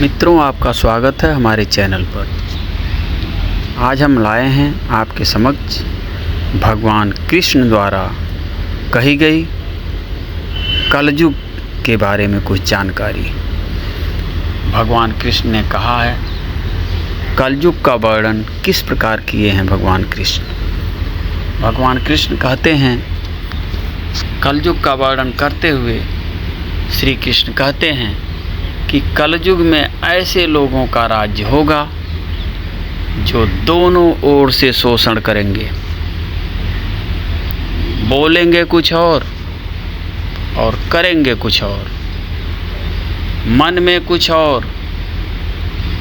मित्रों, आपका स्वागत है हमारे चैनल पर। आज हम लाए हैं आपके समक्ष भगवान कृष्ण द्वारा कही गई कलयुग के बारे में कुछ जानकारी। भगवान कृष्ण ने कहा है, कलयुग का वर्णन किस प्रकार किए हैं भगवान कृष्ण। भगवान कृष्ण कहते हैं, कलयुग का वर्णन करते हुए श्री कृष्ण कहते हैं कि कलयुग में ऐसे लोगों का राज्य होगा जो दोनों ओर से शोषण करेंगे, बोलेंगे कुछ और करेंगे कुछ और, मन में कुछ और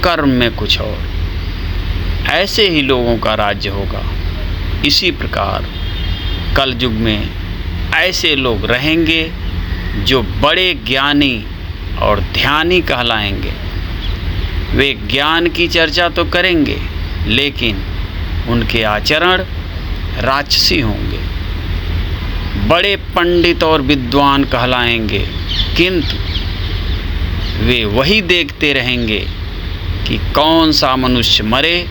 कर्म में कुछ और। ऐसे ही लोगों का राज्य होगा। इसी प्रकार कलयुग में ऐसे लोग रहेंगे जो बड़े ज्ञानी और ध्यानी कहलाएंगे। वे ज्ञान की चर्चा तो करेंगे, लेकिन उनके आचरण राक्षसी होंगे। बड़े पंडित और विद्वान कहलाएंगे, किंतु वे वही देखते रहेंगे कि कौन सा मनुष्य मरे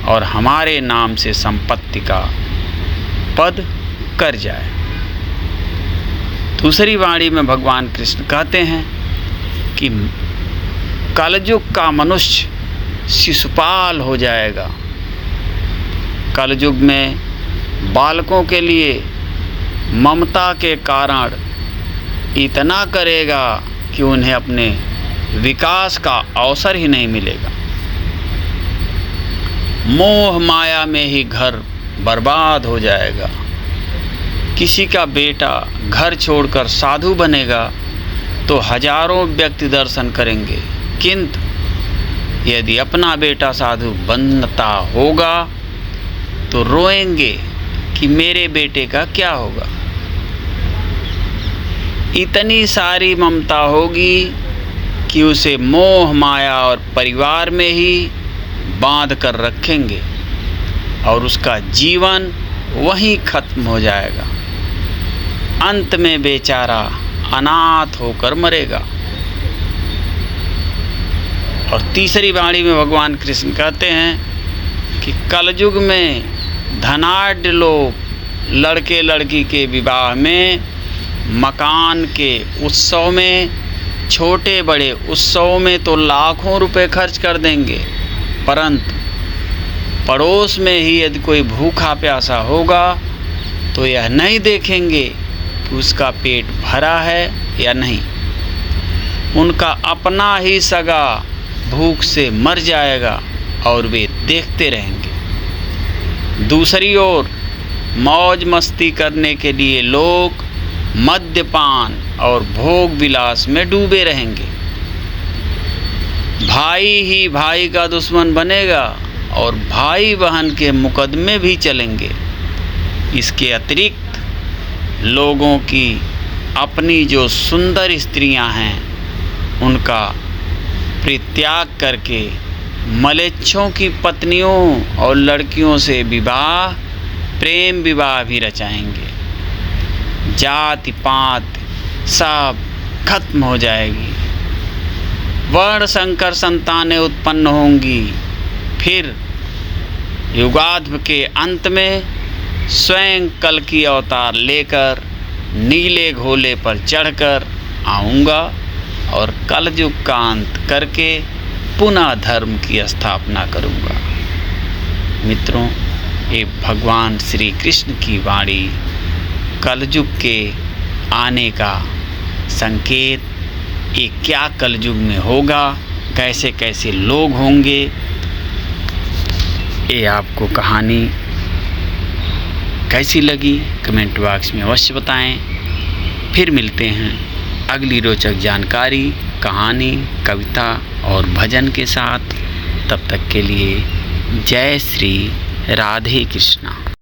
और हमारे नाम से संपत्ति का पद कर जाए। दूसरी वाणी में भगवान कृष्ण कहते हैं कि कलयुग का मनुष्य शिशुपाल हो जाएगा। कलयुग में बालकों के लिए ममता के कारण इतना करेगा कि उन्हें अपने विकास का अवसर ही नहीं मिलेगा। मोह माया में ही घर बर्बाद हो जाएगा। किसी का बेटा घर छोड़कर साधु बनेगा तो हजारों व्यक्ति दर्शन करेंगे, किंतु यदि अपना बेटा साधु बनता होगा तो रोएंगे कि मेरे बेटे का क्या होगा। इतनी सारी ममता होगी कि उसे मोह माया और परिवार में ही बांध कर रखेंगे और उसका जीवन वहीं खत्म हो जाएगा। अंत में बेचारा अनाथ होकर मरेगा। और तीसरी वाणी में भगवान कृष्ण कहते हैं कि कलयुग में धनाढ्य लोग लड़के लड़की के विवाह में, मकान के उत्सव में, छोटे बड़े उत्सव में तो लाखों रुपए खर्च कर देंगे, परंतु पड़ोस में ही यदि कोई भूखा प्यासा होगा तो यह नहीं देखेंगे कि उसका पेट भरा है या नहीं। उनका अपना ही सगा भूख से मर जाएगा और वे देखते रहेंगे। दूसरी ओर मौज मस्ती करने के लिए लोग मद्यपान और भोग विलास में डूबे रहेंगे। भाई ही भाई का दुश्मन बनेगा और भाई बहन के मुकदमे भी चलेंगे। इसके अतिरिक्त लोगों की अपनी जो सुंदर स्त्रियां हैं उनका परित्याग करके मलेच्छों की पत्नियों और लड़कियों से विवाह, प्रेम विवाह भी रचाएंगे। जाति पात सब खत्म हो जाएगी। वर्ण संकर संतानें उत्पन्न होंगी। फिर युगाध्व के अंत में स्वयं कल की अवतार लेकर नीले घोड़े पर चढ़कर आऊँगा और कलयुग का अंत करके पुनः धर्म की स्थापना करूँगा। मित्रों, ये भगवान श्री कृष्ण की वाणी कलयुग के आने का संकेत, ये क्या कलयुग में होगा, कैसे कैसे लोग होंगे, ये आपको कहानी कैसी लगी कमेंट बॉक्स में अवश्य बताएं। फिर मिलते हैं अगली रोचक जानकारी, कहानी, कविता और भजन के साथ। तब तक के लिए जय श्री राधे कृष्णा।